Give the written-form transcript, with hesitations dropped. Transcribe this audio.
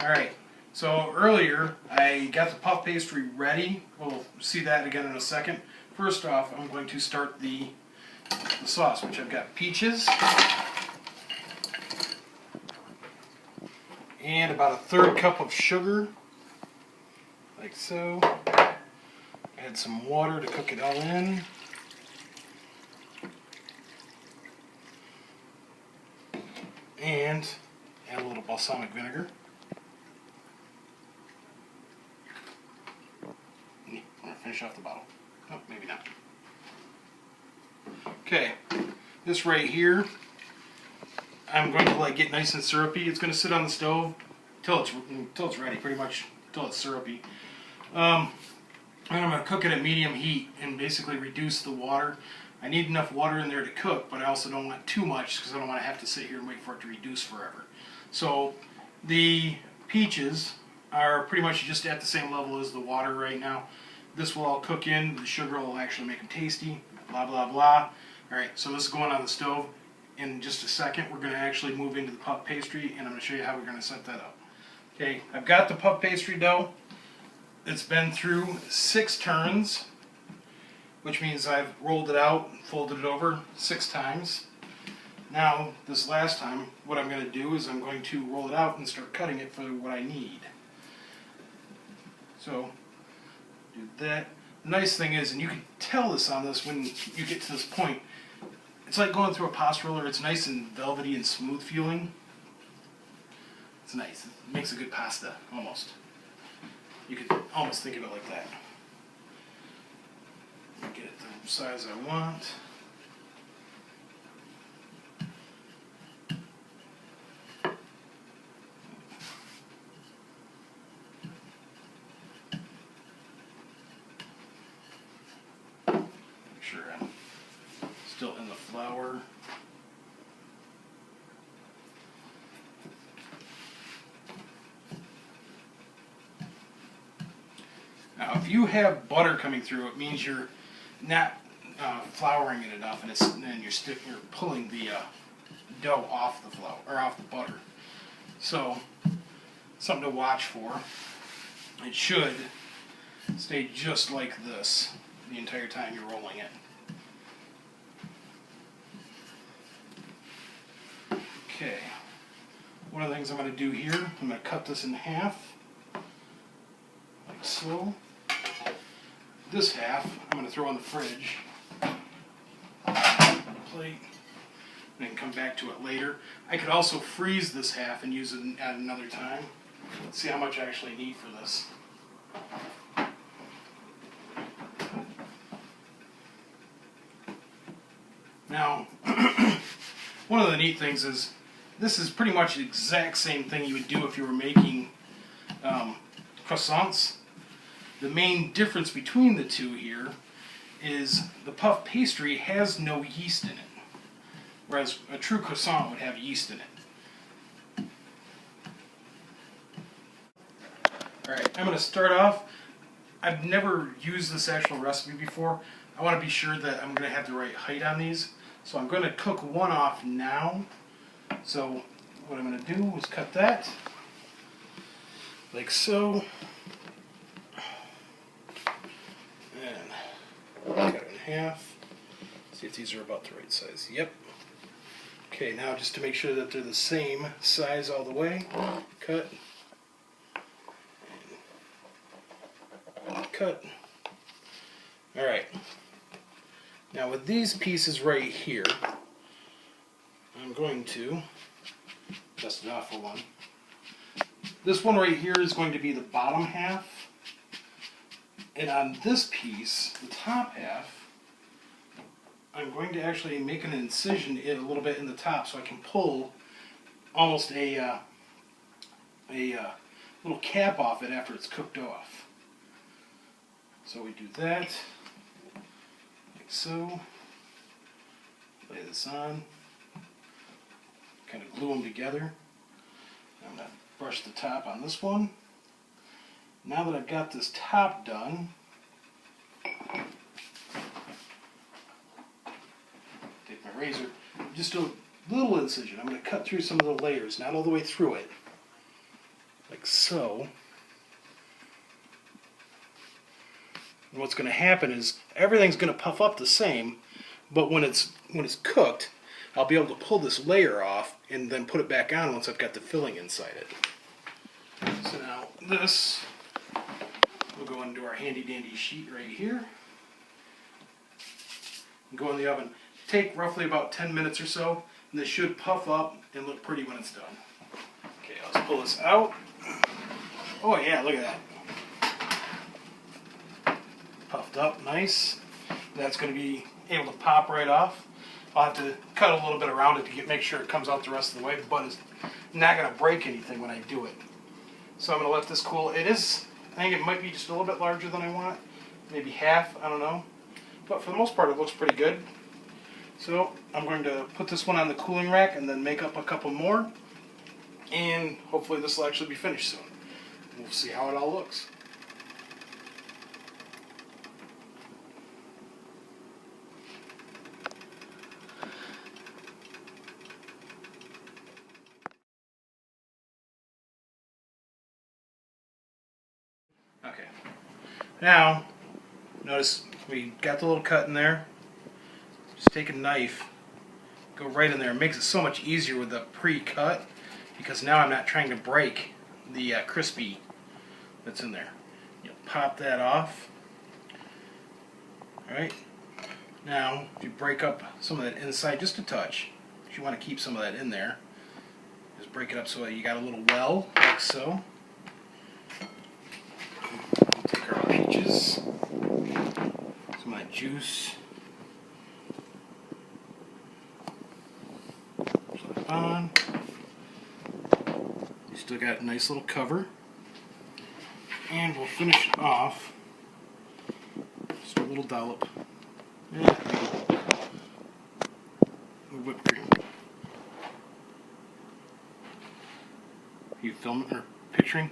Alright, so earlier I got the puff pastry ready. We'll see that again in a second. First off, I'm going to start the sauce, which I've got peaches and about a third cup of sugar, like so. Add some water to cook it all in. And add a little balsamic vinegar. I'm going to finish off the bottle. Oh, maybe not. Okay, this right here, I'm going to let it get nice and syrupy. It's going to sit on the stove until it's ready, pretty much until it's syrupy. And I'm going to cook it at medium heat and basically reduce the water. I need enough water in there to cook, but I also don't want too much because I don't want to have to sit here and wait for it to reduce forever. So the peaches are pretty much just at the same level as the water right now. This will all cook in. The sugar will actually make them tasty. Blah, blah, blah. Alright, so this is going on the stove. In just a second, we're going to actually move into the puff pastry, and I'm going to show you how we're going to set that up. Okay, I've got the puff pastry dough. It's been through 6 turns, which means I've rolled it out and folded it over 6 times. Now, this last time, what I'm going to do is I'm going to roll it out and start cutting it for what I need. So, do that. The nice thing is, and you can tell this on this when you get to this point, it's like going through a pasta roller. It's nice and velvety and smooth feeling. It's nice. It makes a good pasta, almost. You could almost think of it like that. Get it the size I want. Make sure I'm still in the flour. Now, if you have butter coming through, it means you're not flouring it enough, and you're pulling the dough off the flour or off the butter. So, something to watch for. It should stay just like this the entire time you're rolling it. Okay. One of the things I'm going to do here, I'm going to cut this in half, like so. This half I'm going to throw in the fridge, plate, and then come back to it later. I could also freeze this half and use it at another time. Let's see how much I actually need for this. Now, one of the neat things is this is pretty much the exact same thing you would do if you were making croissants. The main difference between the two here is the puff pastry has no yeast in it, whereas a true croissant would have yeast in it. Alright, I'm going to start off. I've never used this actual recipe before. I want to be sure that I'm going to have the right height on these. So I'm going to cook one off now. So what I'm going to do is cut that, like so. Cut it in half. See if these are about the right size. Yep. Okay, now just to make sure that they're the same size all the way, cut. And cut. Alright. Now with these pieces right here, I'm going to dust it off for one. This one right here is going to be the bottom half. And on this piece, the top half, I'm going to actually make an incision a little bit in the top so I can pull almost a little cap off it after it's cooked off. So we do that, like so. Lay this on, kind of glue them together. I'm going to brush the top on this one. Now that I've got this top done, take my razor, just a little incision. I'm going to cut through some of the layers, not all the way through it, like so. And what's going to happen is everything's going to puff up the same, but when it's cooked, I'll be able to pull this layer off and then put it back on once I've got the filling inside it. So now this will go into our handy dandy sheet right here. Go in the oven. Take roughly about 10 minutes or so, and this should puff up and look pretty when it's done. Okay, let's pull this out. Oh yeah, look at that. Puffed up, nice. That's going to be able to pop right off. I'll have to cut a little bit around it to make sure it comes out the rest of the way, but it's not going to break anything when I do it. So I'm going to let this cool. I think it might be just a little bit larger than I want. Maybe half, I don't know. But for the most part, it looks pretty good. So I'm going to put this one on the cooling rack and then make up a couple more. And hopefully this will actually be finished soon. We'll see how it all looks. Okay. Now, notice we got the little cut in there. Just take a knife, go right in there. It makes it so much easier with the pre-cut because now I'm not trying to break the crispy that's in there. You'll pop that off. Alright. Now, if you break up some of that inside just a touch, because you want to keep some of that in there, just break it up so that you got a little well, like so. Take our peaches, some of that juice, put it on. You still got a nice little cover, and we'll finish it off. Just a little dollop. Whipped cream. You filming or picturing?